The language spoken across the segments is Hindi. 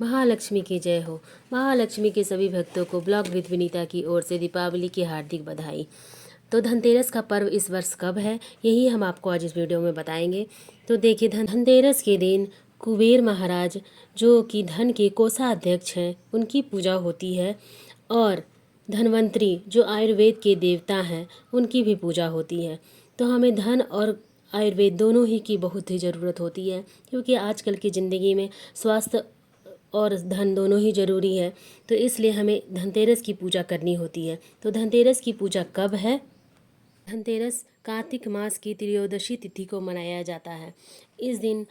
महालक्ष्मी की जय हो। महालक्ष्मी के सभी भक्तों को ब्लॉग विद विनीता की ओर से दीपावली की हार्दिक बधाई। तो धनतेरस का पर्व इस वर्ष कब है, यही हम आपको आज इस वीडियो में बताएंगे। तो देखिए, धनतेरस के दिन कुबेर महाराज, जो कि धन के कोषाध्यक्ष हैं, उनकी पूजा होती है। और धन्वंतरी, जो आयुर्वेद के देवता हैं, उनकी भी पूजा होती है। तो हमें धन और आयुर्वेद दोनों ही की बहुत ही ज़रूरत होती है, क्योंकि आजकल की ज़िंदगी में स्वास्थ्य और धन दोनों ही ज़रूरी है। तो इसलिए हमें धनतेरस की पूजा करनी होती है। तो धनतेरस की पूजा कब है? धनतेरस कार्तिक मास की त्रयोदशी तिथि को मनाया जाता है। इस दिन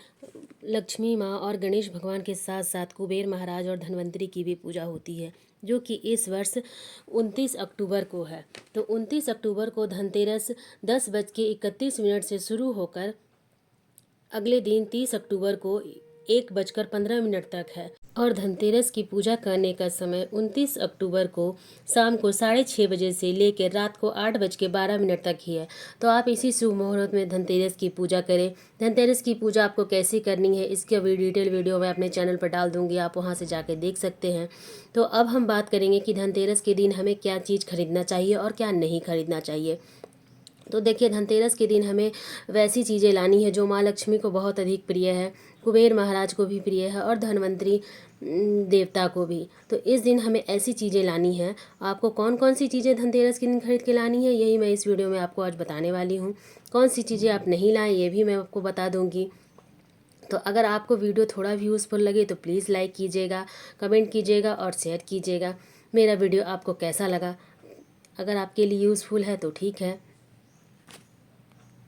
लक्ष्मी माँ और गणेश भगवान के साथ साथ कुबेर महाराज और धन्वंतरी की भी पूजा होती है, जो कि इस वर्ष 29 अक्टूबर को है। तो 29 अक्टूबर को धनतेरस 10:31 से शुरू होकर अगले दिन 30 अक्टूबर को 1:15 तक है। और धनतेरस की पूजा करने का समय 29 अक्टूबर को शाम को 6:30 बजे से लेकर रात को 8:12 तक ही है। तो आप इसी शुभ मुहूर्त में धनतेरस की पूजा करें। धनतेरस की पूजा आपको कैसे करनी है, इसका भी डिटेल वीडियो मैं अपने चैनल पर डाल दूंगी, आप वहां से जाकर देख सकते हैं। तो अब हम बात करेंगे कि धनतेरस के दिन हमें क्या चीज़ खरीदना चाहिए और क्या नहीं खरीदना चाहिए। तो देखिए, धनतेरस के दिन हमें वैसी चीज़ें लानी है जो माँ लक्ष्मी को बहुत अधिक प्रिय है, कुबेर महाराज को भी प्रिय है और धन्वंतरी देवता को भी। तो इस दिन हमें ऐसी चीज़ें लानी है। आपको कौन कौन सी चीज़ें धनतेरस के दिन खरीद के लानी है, यही मैं इस वीडियो में आपको आज बताने वाली हूँ। कौन सी चीज़ें आप नहीं लाएँ, ये भी मैं आपको बता दूँगी। तो अगर आपको वीडियो थोड़ा भी यूज़फुल लगे तो प्लीज़ लाइक कीजिएगा, कमेंट कीजिएगा और शेयर कीजिएगा। मेरा वीडियो आपको कैसा लगा? अगर आपके लिए यूज़फुल है तो ठीक है।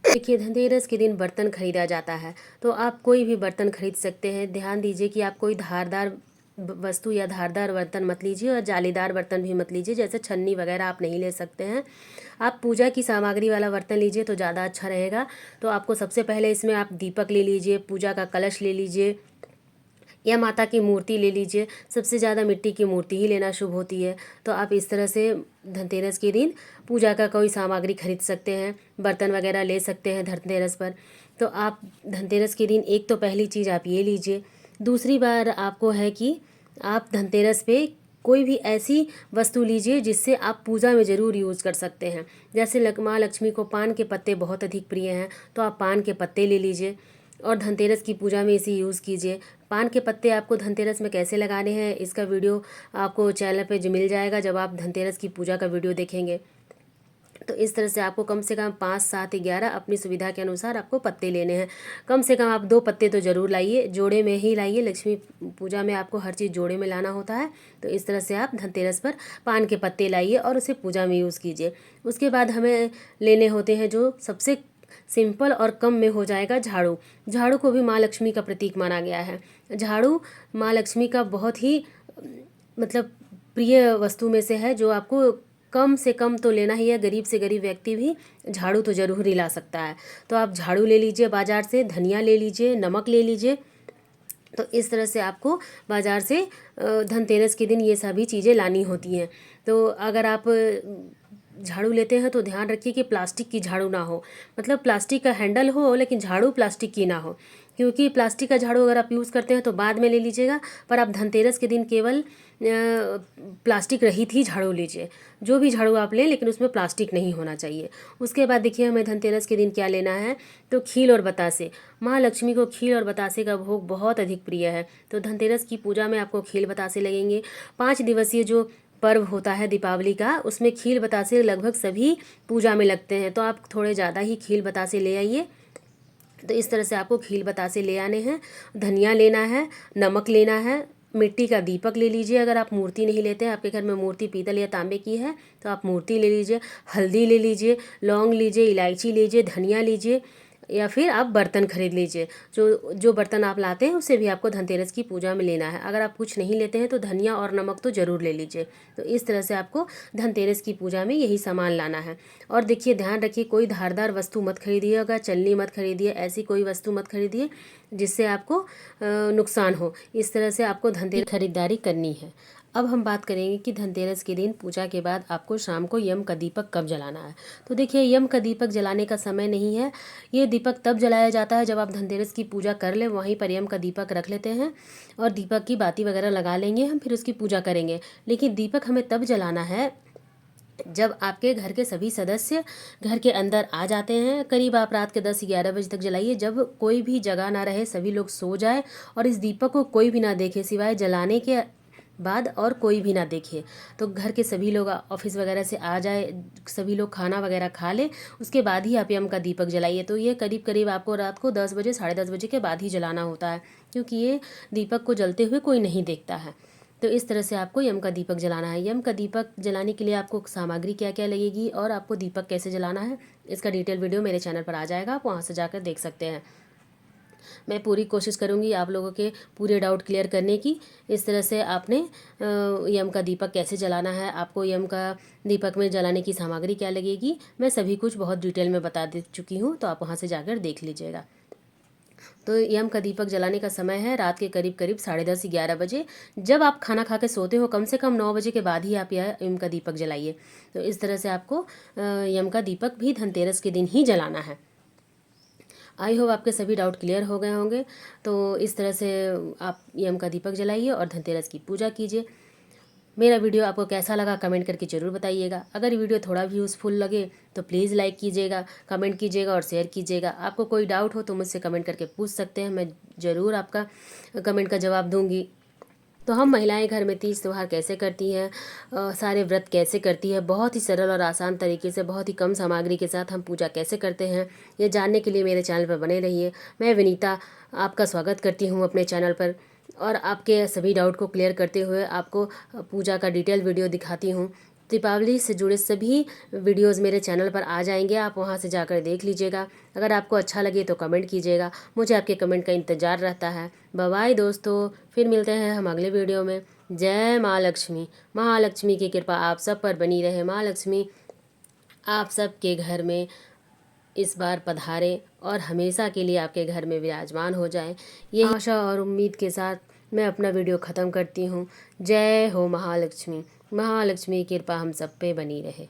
देखिए, धनतेरस के दिन बर्तन खरीदा जाता है। तो आप कोई भी बर्तन खरीद सकते हैं। ध्यान दीजिए कि आप कोई धारदार वस्तु या धारदार बर्तन मत लीजिए और जालीदार बर्तन भी मत लीजिए, जैसे छन्नी वगैरह आप नहीं ले सकते हैं। आप पूजा की सामग्री वाला बर्तन लीजिए तो ज़्यादा अच्छा रहेगा। तो आपको सबसे पहले इसमें आप दीपक ले लीजिए, पूजा का कलश ले लीजिए या माता की मूर्ति ले लीजिए। सबसे ज़्यादा मिट्टी की मूर्ति ही लेना शुभ होती है। तो आप इस तरह से धनतेरस के दिन पूजा का कोई सामग्री खरीद सकते हैं, बर्तन वगैरह ले सकते हैं धनतेरस पर। तो आप धनतेरस के दिन एक तो पहली चीज़ आप ये लीजिए। दूसरी बार आपको है कि आप धनतेरस पे कोई भी ऐसी वस्तु लीजिए जिससे आप पूजा में ज़रूर यूज़ कर सकते हैं। जैसे माँ लक्ष्मी को पान के पत्ते बहुत अधिक प्रिय हैं, तो आप पान के पत्ते ले लीजिए और धनतेरस की पूजा में इसे यूज़ कीजिए। पान के पत्ते आपको धनतेरस में कैसे लगाने हैं, इसका वीडियो आपको चैनल पे जो मिल जाएगा जब आप धनतेरस की पूजा का वीडियो देखेंगे। तो इस तरह से आपको कम से कम 5, 7, 11 अपनी सुविधा के अनुसार आपको पत्ते लेने हैं। कम से कम आप 2 पत्ते तो ज़रूर लाइए, जोड़े में ही लाइए। लक्ष्मी पूजा में आपको हर चीज़ जोड़े में लाना होता है। तो इस तरह से आप धनतेरस पर पान के पत्ते लाइए और उसे पूजा में यूज़ कीजिए। उसके बाद हमें लेने होते हैं जो सबसे सिंपल और कम में हो जाएगा, झाड़ू। झाड़ू को भी माँ लक्ष्मी का प्रतीक माना गया है। झाड़ू माँ लक्ष्मी का बहुत ही मतलब प्रिय वस्तु में से है, जो आपको कम से कम तो लेना ही है। गरीब से गरीब व्यक्ति भी झाड़ू तो ज़रूर ही ला सकता है। तो आप झाड़ू ले लीजिए बाज़ार से, धनिया ले लीजिए, नमक ले लीजिए। तो इस तरह से आपको बाज़ार से धनतेरस के दिन ये सभी चीज़ें लानी होती हैं। तो अगर आप झाड़ू लेते हैं तो ध्यान रखिए कि प्लास्टिक की झाड़ू ना हो, मतलब प्लास्टिक का हैंडल हो लेकिन झाड़ू प्लास्टिक की ना हो। क्योंकि प्लास्टिक का झाड़ू अगर आप यूज़ करते हैं तो बाद में ले लीजिएगा, पर आप धनतेरस के दिन केवल प्लास्टिक रहित ही झाड़ू लीजिए। जो भी झाड़ू आप लें लेकिन उसमें प्लास्टिक नहीं होना चाहिए। उसके बाद देखिए, हमें धनतेरस के दिन क्या लेना है, तो खील और बतासे। माँ लक्ष्मी को खील और बतासे का भोग बहुत अधिक प्रिय है। तो धनतेरस की पूजा में आपको खील बतासे लगेंगे। 5 दिवसीय जो पर्व होता है दीपावली का, उसमें खील बतासे लगभग सभी पूजा में लगते हैं। तो आप थोड़े ज़्यादा ही खील बतासे ले आइए। तो इस तरह से आपको खील बतासे ले आने हैं। धनिया लेना है, नमक लेना है, मिट्टी का दीपक ले लीजिए। अगर आप मूर्ति नहीं लेते हैं, आपके घर में मूर्ति पीतल या तांबे की है, तो आप मूर्ति ले लीजिए। हल्दी ले लीजिए, लौंग लीजिए, इलायची लीजिए, धनिया लीजिए, या फिर आप बर्तन खरीद लीजिए। जो जो बर्तन आप लाते हैं उसे भी आपको धनतेरस की पूजा में लेना है। अगर आप कुछ नहीं लेते हैं तो धनिया और नमक तो ज़रूर ले लीजिए। तो इस तरह से आपको धनतेरस की पूजा में यही सामान लाना है। और देखिए, ध्यान रखिए, कोई धारदार वस्तु मत खरीदिएगा, चलनी मत खरीदिए, ऐसी कोई वस्तु मत खरीदिए जिससे आपको नुकसान हो। इस तरह से आपको धनतेरस की खरीदारी करनी है। अब हम बात करेंगे कि धनतेरस के दिन पूजा के बाद आपको शाम को यम का दीपक कब जलाना है। तो देखिए, यम का दीपक जलाने का समय नहीं है। ये दीपक तब जलाया जाता है जब आप धनतेरस की पूजा कर लें, वहीं पर यम का दीपक रख लेते हैं और दीपक की बाती वगैरह लगा लेंगे हम, फिर उसकी पूजा करेंगे। लेकिन दीपक हमें तब जलाना है जब आपके घर के सभी सदस्य घर के अंदर आ जाते हैं। करीब आप रात के 10-11 बजे तक जलाइए, जब कोई भी जगह ना रहे, सभी लोग सो जाए और इस दीपक को कोई भी ना देखे, सिवाय जलाने के बाद और कोई भी ना देखे। तो घर के सभी लोग ऑफिस वगैरह से आ जाए, सभी लोग खाना वगैरह खा ले, उसके बाद ही आप यम का दीपक जलाइए। तो ये करीब करीब आपको रात को 10 बजे 10:30 बजे के बाद ही जलाना होता है, क्योंकि ये दीपक को जलते हुए कोई नहीं देखता है। तो इस तरह से आपको यम का दीपक जलाना है। यम का दीपक जलाने के लिए आपको सामग्री क्या क्या लगेगी और आपको दीपक कैसे जलाना है, इसका डिटेल वीडियो मेरे चैनल पर आ जाएगा, आप वहाँ से जाकर देख सकते हैं। मैं पूरी कोशिश करूँगी आप लोगों के पूरे डाउट क्लियर करने की। इस तरह से आपने यम का दीपक कैसे जलाना है, आपको यम का दीपक में जलाने की सामग्री क्या लगेगी, मैं सभी कुछ बहुत डिटेल में बता दे चुकी हूँ, तो आप वहाँ से जाकर देख लीजिएगा। तो यम का दीपक जलाने का समय है रात के करीब करीब 10:30-11 बजे। जब आप खाना खा के सोते हो, कम से कम 9 बजे के बाद ही आप यह यम का दीपक जलाइए। तो इस तरह से आपको यम का दीपक भी धनतेरस के दिन ही जलाना है। आई होप आपके सभी डाउट क्लियर हो गए होंगे। तो इस तरह से आप यम का दीपक जलाइए और धनतेरस की पूजा कीजिए। मेरा वीडियो आपको कैसा लगा कमेंट करके ज़रूर बताइएगा। अगर वीडियो थोड़ा भी यूज़फुल लगे तो प्लीज़ लाइक कीजिएगा, कमेंट कीजिएगा और शेयर कीजिएगा। आपको कोई डाउट हो तो मुझसे कमेंट करके पूछ सकते हैं, मैं ज़रूर आपका कमेंट का जवाब दूंगी। तो हम महिलाएं घर में तीज त्यौहार कैसे करती हैं, सारे व्रत कैसे करती है, बहुत ही सरल और आसान तरीके से, बहुत ही कम सामग्री के साथ हम पूजा कैसे करते हैं, ये जानने के लिए मेरे चैनल पर बने रहिए। मैं विनीता आपका स्वागत करती हूँ अपने चैनल पर और आपके सभी डाउट को क्लियर करते हुए आपको पूजा का डिटेल वीडियो दिखाती हूँ। दीपावली से जुड़े सभी वीडियोस मेरे चैनल पर आ जाएंगे, आप वहां से जाकर देख लीजिएगा। अगर आपको अच्छा लगे तो कमेंट कीजिएगा, मुझे आपके कमेंट का इंतज़ार रहता है। बाय बाय दोस्तों, फिर मिलते हैं हम अगले वीडियो में। जय माँ लक्ष्मी। महालक्ष्मी की कृपा आप सब पर बनी रहे। माँ लक्ष्मी आप सब के घर में इस बार पधारे और हमेशा के लिए आपके घर में विराजमान हो जाए। ये आशा और उम्मीद के साथ मैं अपना वीडियो ख़त्म करती हूँ। जय हो महालक्ष्मी। महालक्ष्मी की कृपा हम सब पे बनी रहे।